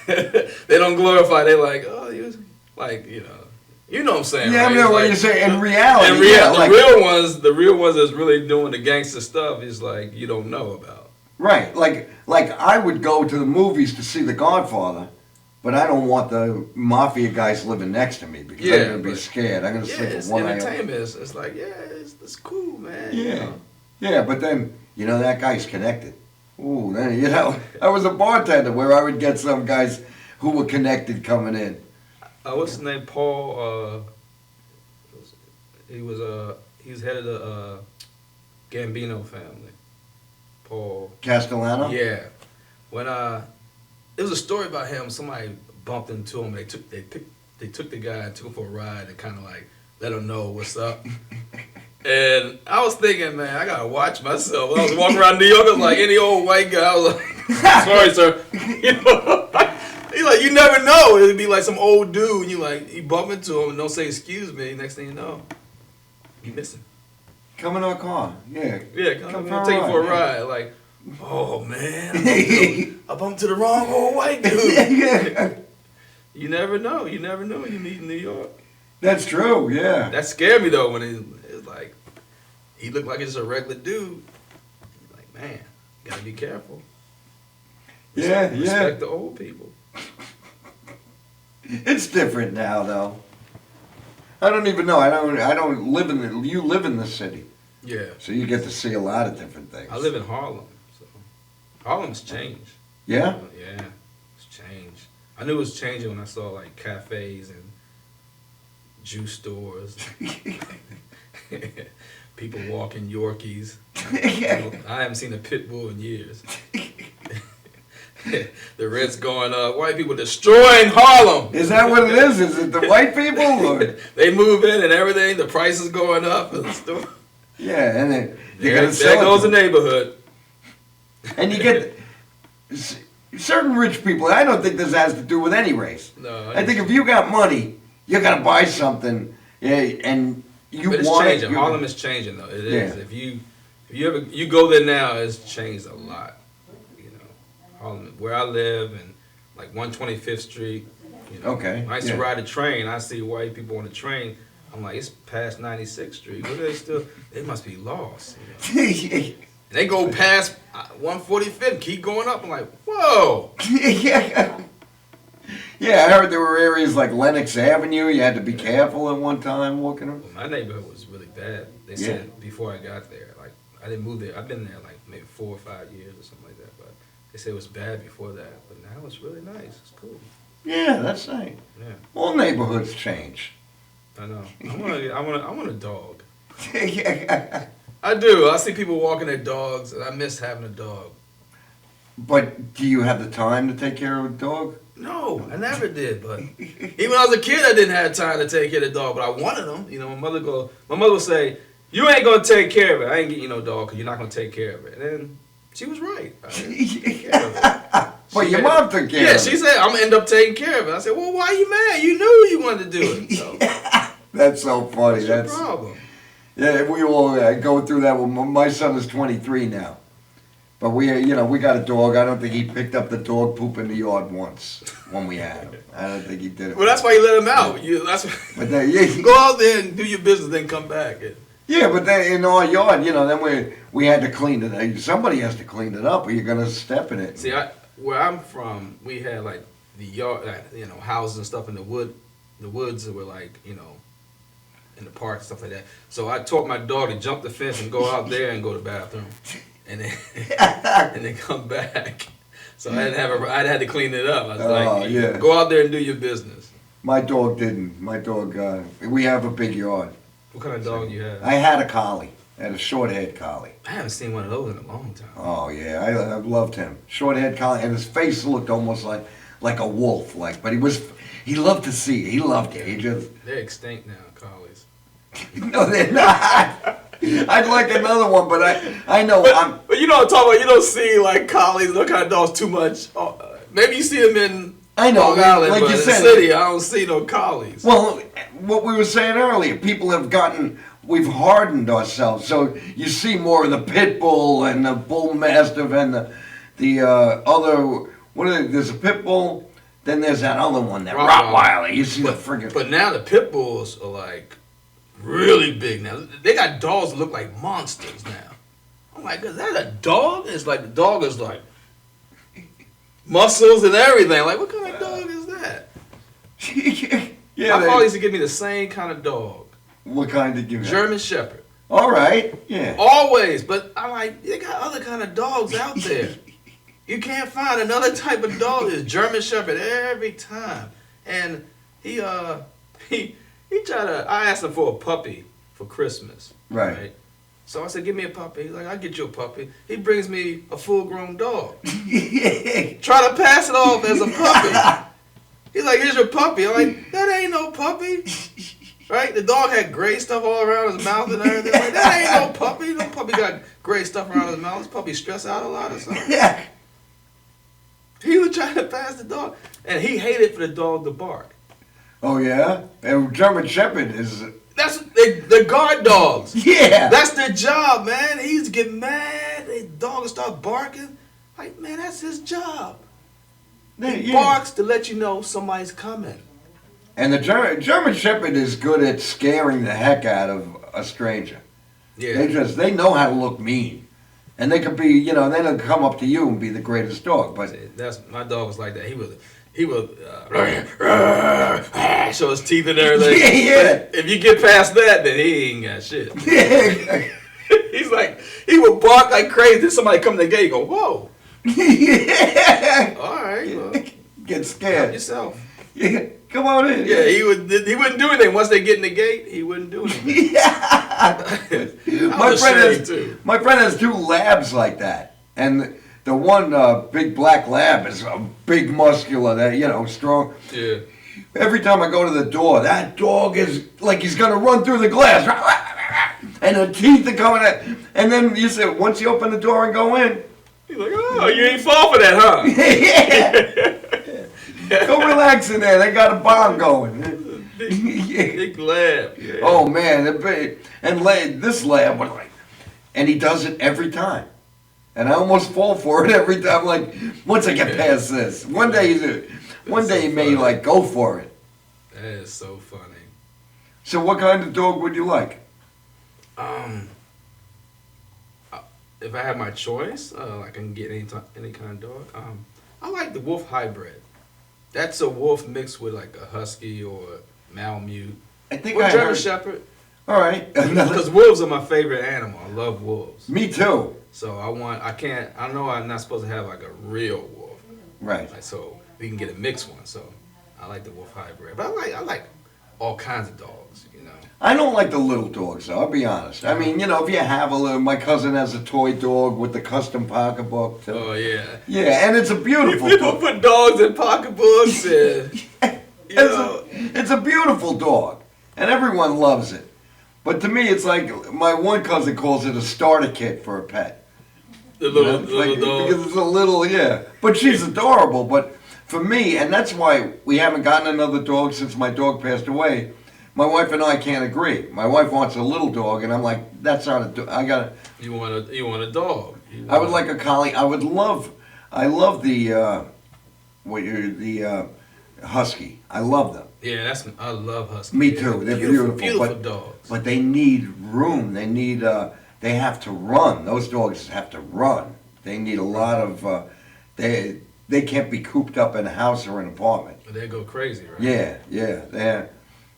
They don't glorify. They like, oh, you like, you know what I'm saying? Yeah, right? I know what you're saying. In reality, The real ones that's really doing the gangster stuff is like you don't know about. Right, like I would go to the movies to see The Godfather, but I don't want the mafia guys living next to me because I'm gonna be scared. I'm gonna sleep with one eye open. Entertainment. It's like, it's cool, man. Yeah, yeah, but then that guy's connected. Ooh, then I was a bartender where I would get some guys who were connected coming in. What's his name? Paul. He was head of the Gambino family. Paul Castellano. Yeah. When there was a story about him. Somebody bumped into him. They took the guy and took him for a ride and kind of like let him know what's up. And I was thinking, man, I gotta watch myself. When I was walking around New York, I was like any old white guy. I was like, sorry, sir. like, you never know. It'd be like some old dude, and you bump into him and don't say excuse me. Next thing you know, you missing. Come in our car. Yeah. Yeah, come take you for a ride. Like, oh man, I bumped to the wrong old white dude. You never know. You never know you meet in New York. That's true. Yeah. That scared me though when it was like he looked like just a regular dude. Like, man, you gotta be careful. Respect the old people. It's different now, though. I don't even know. I don't live in the. You live in the city, Yeah. so you get to see a lot of different things. I live in Harlem, so Harlem's changed. Yeah. Yeah, it's changed. I knew it was changing when I saw like cafes and juice stores. People walking Yorkies. I haven't seen a pit bull in years. The rent's going up. White people destroying Harlem. Is that what it is? Is it the white people? Or? They move in and everything. The price is going up. And Yeah, and then there goes the neighborhood. And you get certain rich people. I don't think this has to do with any race. No, I think if you got money, you gotta buy something, and you but it's want changing. it. Harlem is changing though. It is. Yeah. If you go there now, it's changed a lot. You know, Harlem, where I live, and like 125th Street. You know, Okay, I used to yeah. ride the train. I see white people on the train. I'm like, it's past 96th Street. What are they still? They must be lost. You know? And they go past 145th, keep going up. I'm like, whoa. Yeah, I heard there were areas like Lenox Avenue. You had to be careful at one time walking around. Well, my neighborhood was really bad. They said before I got there, like I didn't move there. I've been there like maybe 4 or 5 years or something like that. But they said it was bad before that. But now it's really nice. It's cool. Yeah, that's nice. Yeah, All neighborhoods change. I know. I want a dog. I do. I see people walking their dogs, and I miss having a dog. But do you have the time to take care of a dog? No, I never did. But even when I was a kid, I didn't have time to take care of the dog. But I wanted them. You know, my mother would say, "You ain't gonna take care of it. I ain't getting you no dog because you're not gonna take care of it." And then she was right. I didn't take care of it. Well, your mom took care of it. Yeah, she said, I'm going to end up taking care of it. I said, well, why are you mad? You knew you wanted to do it. So, That's so funny. what's your problem? Yeah, we all go through that. Well, my son is 23 now. But we got a dog. I don't think he picked up the dog poop in the yard once when we had him. I don't think he did it. Well, that's why you let him out. But then, Go out there and do your business, then come back. Yeah, but then in our yard, then we had to clean it. Somebody has to clean it up, or you're gonna step in it. See, where I'm from, we had like the yard, houses and stuff in the woods that were like, in the park and stuff like that. So I taught my dog to jump the fence and go out there and go to the bathroom, and then come back. So I had to clean it up. I was like, go out there and do your business. My dog didn't. My dog, we have a big yard. What kind of dog you have? I had a collie. I had a short-haired collie. I haven't seen one of those in a long time. Oh yeah, I loved him. Short-haired collie, and his face looked almost like a wolf. He loved to see it. He loved it. They're extinct now, collies. No, they're not. I'd like another one, but I know But you know what I'm talking about. You don't see like collies, those kind of dogs too much. Maybe you see them in Long Island, like but you in said, the city, I don't see no collies. Well, what we were saying earlier, we've hardened ourselves. So you see more of the pit bull and the bull mastiff and the other. There's a pit bull, then there's that other one, that Rottweiler. You see the friggin'. But now the pit bulls are like really big now. They got dogs that look like monsters now. I'm like, is that a dog? It's like the dog is like muscles and everything. Like, what kind of dog is that? Yeah, My father used to give me the same kind of dog. What kind did you have? German Shepherd. All right, yeah. Always, but I'm like, they got other kind of dogs out there. You can't find another type of dog. It's German Shepherd every time. And he tried to. I asked him for a puppy for Christmas. Right. So I said, give me a puppy. He's like, I'll get you a puppy. He brings me a full-grown dog. Try to pass it off as a puppy. He's like, here's your puppy. I'm like, that ain't no puppy. Right? The dog had gray stuff all around his mouth and everything. Like, that ain't no puppy. No puppy got gray stuff around his mouth. This puppy stressed out a lot or something. Yeah. He was trying to pass the dog, and he hated for the dog to bark. Oh yeah, and German Shepherd is. That's the guard dogs. Yeah. That's their job, man. He's getting mad. The dog will start barking. Like, man, that's his job. He barks to let you know somebody's coming. And the German Shepherd is good at scaring the heck out of a stranger. Yeah. They know how to look mean. And they could be, then they'll come up to you and be the greatest dog. But That's my dog was like that. He would show his teeth and everything. Yeah. But if you get past that, then he ain't got shit. He's like, he would bark like crazy. Then somebody come to the gate, you go, whoa. Yeah. All right, well, Get help scared. yourself. Yeah. Come on in. Yeah, he wouldn't do anything. Once they get in the gate, he wouldn't do anything. Yeah. My friend has 2 labs like that, and the one big black lab is a big muscular, that strong. Yeah. Every time I go to the door, that dog is like he's gonna run through the glass, and the teeth are coming out. And then you say, once you open the door and go in, He's like, oh, you ain't fall for that, huh? yeah, go relax in there. They got a bomb going. Big lab. Yeah. Oh man, this lab was like, and he does it every time, and I almost fall for it every time. Like once I get past this, one day he may like go for it. That is so funny. So what kind of dog would you like? If I had my choice, I can get any kind of dog. I like the wolf hybrid. That's a wolf mixed with like a husky or a Malamute. I think Or I German heard. Shepherd. All right. Because wolves are my favorite animal. I love wolves. Me too. So I know I'm not supposed to have like a real wolf. Right. Like, so we can get a mixed one. So I like the wolf hybrid. But I like all kinds of dogs, I don't like the little dogs, though. I'll be honest. I mean, if you have a little, my cousin has a toy dog with the custom pocketbook. Too. Oh, yeah. Yeah, and it's a beautiful People dog. put dogs in pocketbooks and, It's a beautiful dog, and everyone loves it. But to me, it's like my one cousin calls it a starter kit for a pet. the little Like, dog. because it's a little, yeah. But she's adorable. But for me, and that's why we haven't gotten another dog since my dog passed away. My wife and I can't agree. My wife wants a little dog, and I'm like, that's not a dog. You want a dog. I would like a collie. I love the husky. I love them. Yeah, I love huskies. Me too. They're beautiful. Beautiful dogs. But they need room. They have to run. Those dogs have to run. They need a lot of, they can't be cooped up in a house or an apartment. They go crazy, right? Yeah.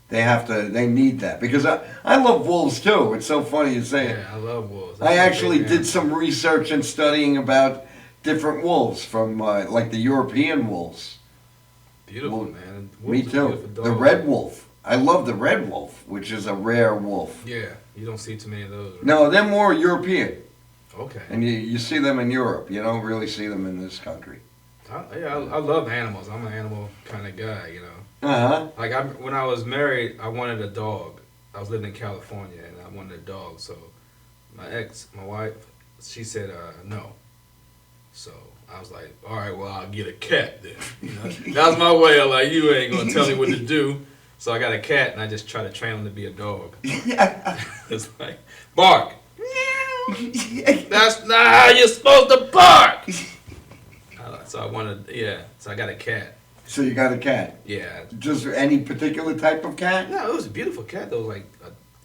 They need that. Because I love wolves too. It's so funny you say it. Yeah, I love wolves. I actually did some research and studying about different wolves from like the European wolves. Beautiful, Wolf. man. Me Wolves are too. beautiful The dogs. red wolf. I love the red wolf, which is a rare wolf. Yeah, you don't see too many of those. Right? No, they're more European. Okay. And you see them in Europe. You don't really see them in this country. I love animals. I'm an animal kind of guy, Uh-huh. Like when I was married, I wanted a dog. I was living in California, and I wanted a dog. So my wife, she said no. So I was like, all right, well, I'll get a cat then. That was my way of like, you ain't gonna tell me what to do. So I got a cat, and I just try to train him to be a dog. It's like, bark. That's not how you're supposed to bark. So I got a cat. So you got a cat. Yeah. Just any particular type of cat? No, it was a beautiful cat. Though,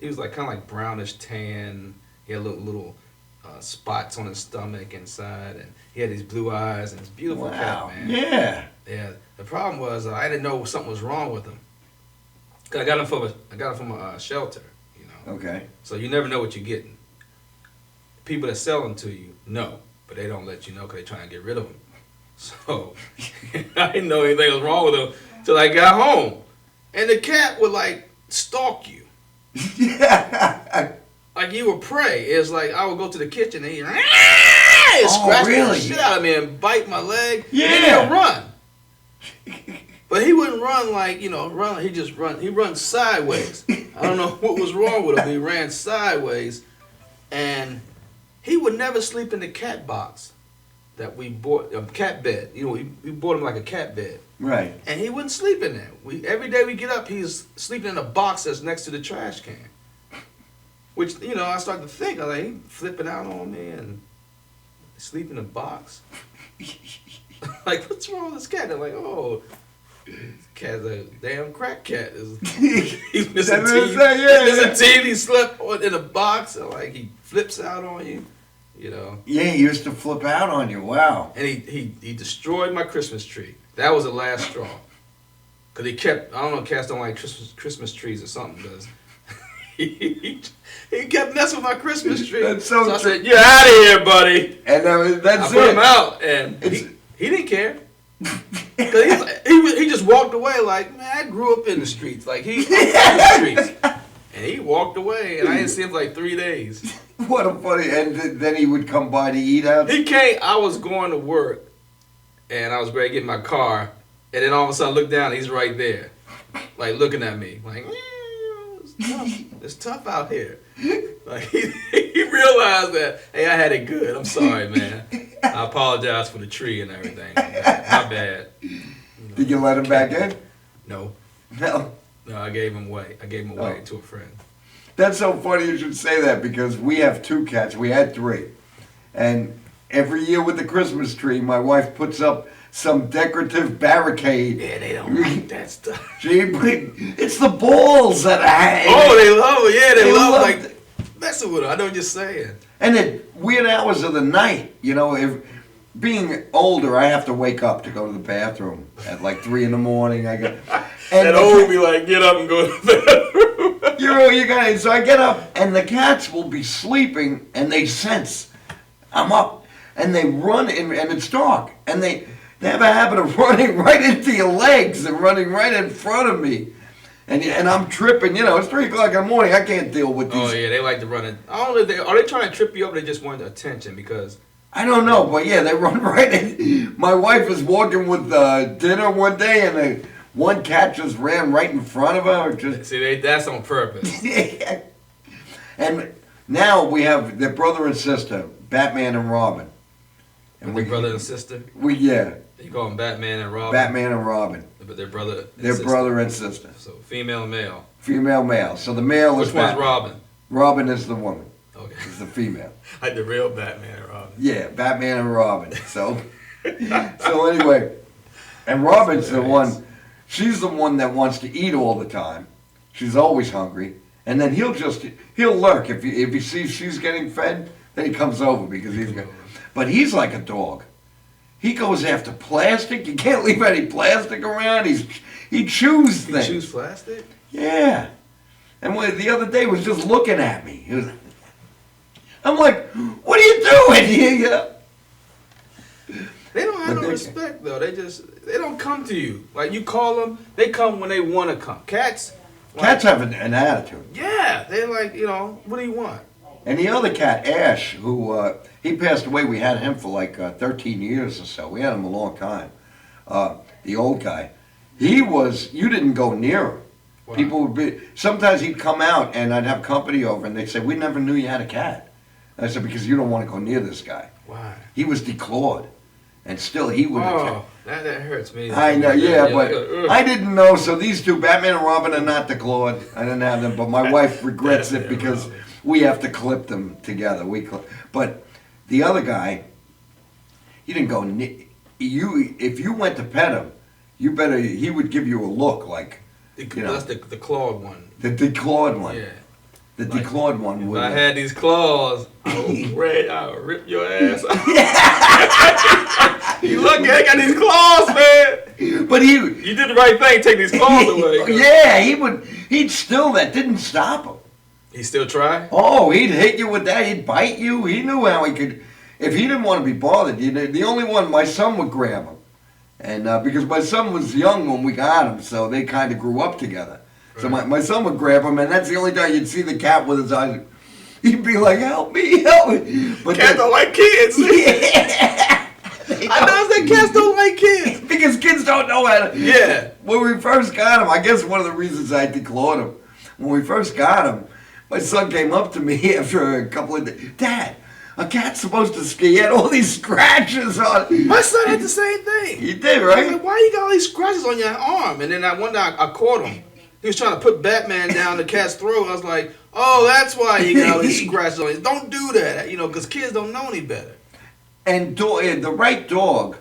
he was like kind of like brownish tan. He had little spots on his stomach inside, and he had these blue eyes, and it's a beautiful cat, man. Yeah. Yeah. The problem was I didn't know something was wrong with him. 'Cause I got him from a shelter, Okay. So you never know what you're getting. People that sell them to you know, but they don't let you know because they're trying to get rid of them. So I didn't know anything was wrong with him till I got home, and the cat would like stalk you. Yeah. Like you would pray. It's like I would go to the kitchen and he'd scratch really? the shit out of me and bite my leg. Yeah. And then he'd run. But he wouldn't run like, run. He runs sideways. I don't know what was wrong with him. He ran sideways. And he would never sleep in the cat box. that we bought a cat bed. You know, we bought him like a cat bed, Right. and he wouldn't sleep in there. Every day we get up, he's sleeping in a box that's next to the trash can. Which, you know, I started to think, I was like, he flipping out on me and sleep in a box. Like, what's wrong with this cat? They're like, oh, this cat's a damn crack cat. He's missing teeth. He's missing teeth. He slept in a box, and like he flips out on you, you know. Yeah, he used to flip out on you. Wow. And he destroyed my Christmas tree. That was the last straw. Cause he kept, I don't know, cats don't like Christmas trees or something, because he kept messing with my Christmas tree. That's so I said, "You're out of here, buddy." And that's I put it. him out, and he didn't care. Cause he just walked away like, man, I grew up in the streets. Like, he in the streets. And he walked away, and I didn't see him for like 3 days. What a funny. And then he would come by to eat out. He came, I was going to work, and I was ready to get in my car, and then all of a sudden I looked down, and he's right there. Like, looking at me. Like, it's tough. It's tough out here. Like, he realized that, hey, I had it good. I'm sorry, man. I apologize for the tree and everything. My bad. Did you let him back in? No. No. No, I gave him away. I gave him away to a friend. That's so funny you should say that, because we have 2 cats. We had 3. And every year with the Christmas tree, my wife puts up some decorative barricade. Yeah, they don't like that stuff. It's the balls that I. Oh, they love it. Yeah, they love love like messing with it. I know what you're saying. And at weird hours of the night, you know, if being older, I have to wake up to go to the bathroom at like 3 in the morning. I get and That old be like, get up and go to the bathroom. you got. So I get up, and the cats will be sleeping, and they sense I'm up, and they run in, and it's dark, and they have a habit of running right into your legs and running right in front of me. And I'm tripping, you know, it's 3 o'clock in the morning, I can't deal with these. Oh, yeah, they like to run it. I don't know, are they trying to trip you up or they just want attention? Because I don't know, but yeah, they run right in. My wife was walking with dinner one day, and one cat just ran right in front of her. Just see, that's on purpose. And now we have their brother and sister, Batman and Robin. And their brother and sister? Yeah. You call them Batman and Robin? Batman and Robin. But their brother and Their sister. brother and sister. So female and male. Female, male. So the male is Which one's Batman. Robin? Robin is the woman. Okay. Is the female. Like the real Batman and Robin. Yeah, Batman and Robin. So anyway, and Robin's the one. She's the one that wants to eat all the time. She's always hungry, and then he'll lurk if he sees she's getting fed. Then he comes over because he's good. But he's like a dog. He goes after plastic. You can't leave any plastic around. He chews things. You choose plastic? Yeah. And the other day was just looking at me. I'm like, what are you doing? Yeah. They don't have no respect though. They don't come to you. Like you call them, they come when they want to come. Cats Have an attitude. Yeah, they're like, you know, what do you want? And the other cat, Ash, who he passed away. We had him for like 13 years or so. We had him a long time. The old guy, you didn't go near him. Wow. People would be. Sometimes he'd come out, and I'd have company over, and they'd say, "We never knew you had a cat." And I said, "Because you don't want to go near this guy." Why? He was declawed, and still he would. Oh, that hurts me. I know, yeah, but like, I didn't know. So these 2, Batman and Robin, are not declawed. I didn't have them, but my wife regrets it Batman and because Robin. we have to clip them together. But the other guy, he didn't go. If you went to pet him, he would give you a look like. That's the clawed one. The declawed one. Yeah. The Like, declawed one If would. I had these claws, I would rip your ass out. You lucky I got these claws, man. But You did the right thing, take these claws away. Yeah, he'd still, that didn't stop him. He still try? Oh, he'd hit you with that. He'd bite you. He knew how he could. If he didn't want to be bothered, the only one, my son would grab him. And because my son was young when we got him, so they kind of grew up together. So my son would grab him, and that's the only time you'd see the cat with his eyes. He'd be like, help me, help me. But Cats don't like kids. Yeah. I noticed that cats don't like kids. Because kids don't know how to. Yeah. When we first got him, I guess one of the reasons I declawed him, when we first got him, my son came up to me after a couple of days. Dad, A cat's supposed to ski. He had all these scratches on. My son had the same thing. He did, I was right? like, why you got all these scratches on your arm? And then one day I caught him. He was trying to put Batman down the cat's throat. I was like, oh, that's why you got all these scratches on you. Don't do that, because kids don't know any better. And the right dog,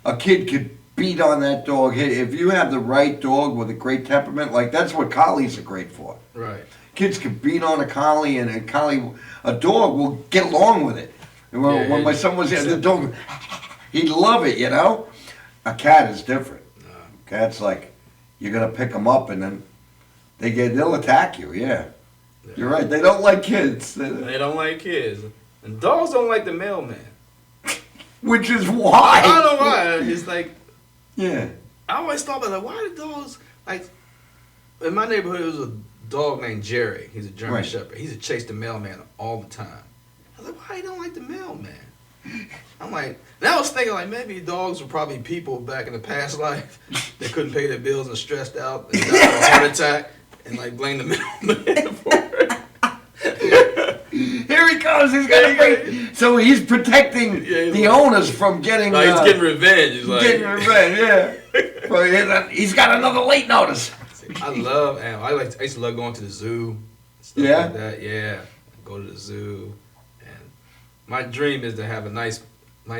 a kid could beat on that dog. If you have the right dog with a great temperament, like that's what collies are great for. Right. Kids can beat on a collie, and a dog will get along with it. And when my son was here, the dog, he'd love it, A cat is different. Cat's like, you're gonna pick them up, and then they'll attack you. Yeah, you're right. They don't like kids. They don't like kids, and dogs don't like the mailman. Which is why. I don't know why. It's like, yeah. I always thought about why do dogs like? In my neighborhood, there was a dog named Jerry. He's a German Shepherd. He used to chase the mailman all the time. I was like, why you don't like the mailman? I'm like, and I was thinking like maybe dogs were probably people back in the past life that couldn't pay their bills and stressed out and died of a heart attack and like blame the mailman for it. Here he comes. He's got a great. So he's protecting the owners from getting. Like he's getting revenge. He's like getting revenge. Yeah. But he's got another late notice. I love animals. I used to love going to the zoo. Stuff like that. Yeah. Go to the zoo. My dream is to have a nice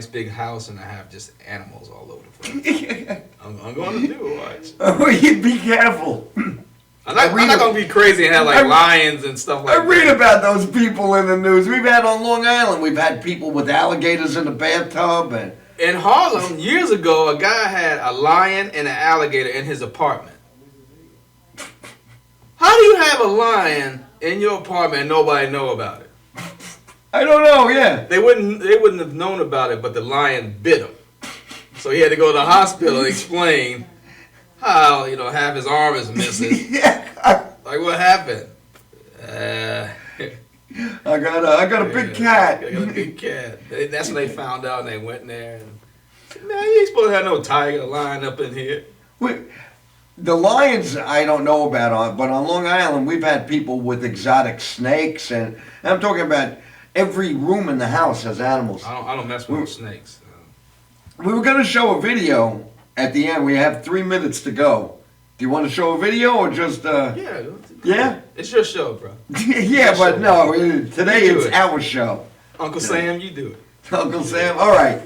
big house and I have just animals all over the place. I'm going to do it, watch. Oh, you be careful. I'm not going to be crazy and have like lions and stuff like that. I read about those people in the news. We've had on Long Island, we've had people with alligators in the bathtub. And in Harlem, years ago, a guy had a lion and an alligator in his apartment. How do you have a lion in your apartment and nobody know about it? I don't know, yeah. They wouldn't have known about it, but the lion bit him. So he had to go to the hospital and explain how, half his arm is missing. Yeah. Like, what happened? I got a big cat. I got a big cat. That's when they found out and they went in there and said, man, you ain't supposed to have no tiger lion up in here. The lions, I don't know about, but on Long Island, we've had people with exotic snakes, and I'm talking about every room in the house has animals. I don't mess with snakes. We were going to show a video at the end. We have 3 minutes to go. Do you want to show a video or just... Yeah. Yeah? It's your show, bro. Yeah, but no, today it's our show. Uncle Sam, you do it. Uncle Sam, all right.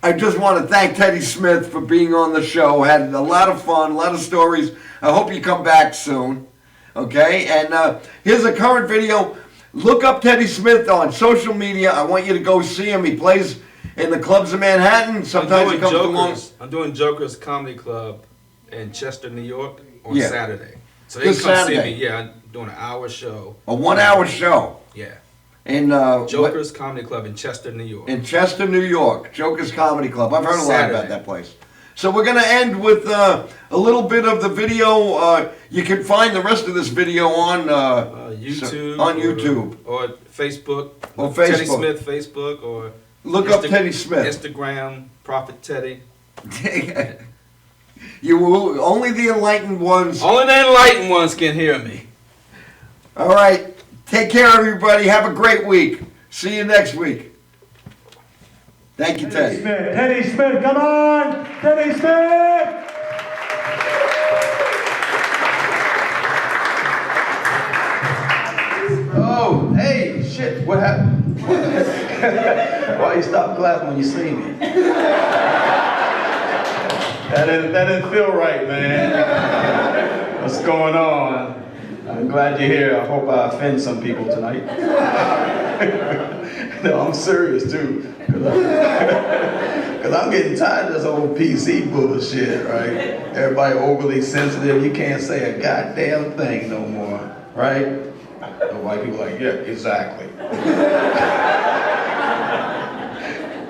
I just want to thank Teddy Smith for being on the show. Had a lot of fun, a lot of stories. I hope you come back soon. Okay? And here's a current video. Look up Teddy Smith on social media. I want you to go see him. He plays in the clubs of Manhattan. Sometimes he comes along. I'm doing Joker's Comedy Club in Chester, New York on Saturday. So they This can come Saturday. see me. Yeah, I'm doing an hour show. A 1 hour show. Yeah. In Joker's Comedy Club in Chester, New York. In Chester, New York. Joker's Comedy Club. I've heard a lot Saturday. about that place. So we're going to end with a little bit of the video. You can find the rest of this video on YouTube. On YouTube. Or Facebook. Or Facebook. Teddy Smith Facebook or Look up Teddy Smith. Instagram, Prophet Teddy. Only the enlightened ones. Only the enlightened ones can hear me. All right. Take care, everybody. Have a great week. See you next week. Thank you, Teddy. Teddy Smith, come on! Teddy Smith! Oh, hey, shit, what happened? Why you stop clapping when you see me? That didn't feel right, man. What's going on? I'm glad you're here. I hope I offend some people tonight. No, I'm serious too. Because I'm getting tired of this old PC bullshit, right? Everybody overly sensitive. You can't say a goddamn thing no more, right? The white people are like, yeah, exactly.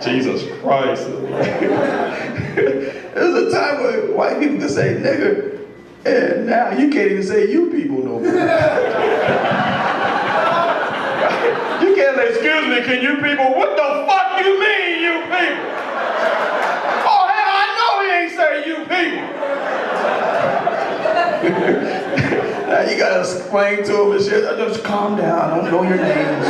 Jesus Christ. There's a time where white people can say nigger, and now you can't even say you people no more. You can't say, excuse me, can you people, what the fuck you mean, you people? Oh, hell, I know he ain't say you people. Now you gotta explain to them and shit, just calm down, I don't know your names.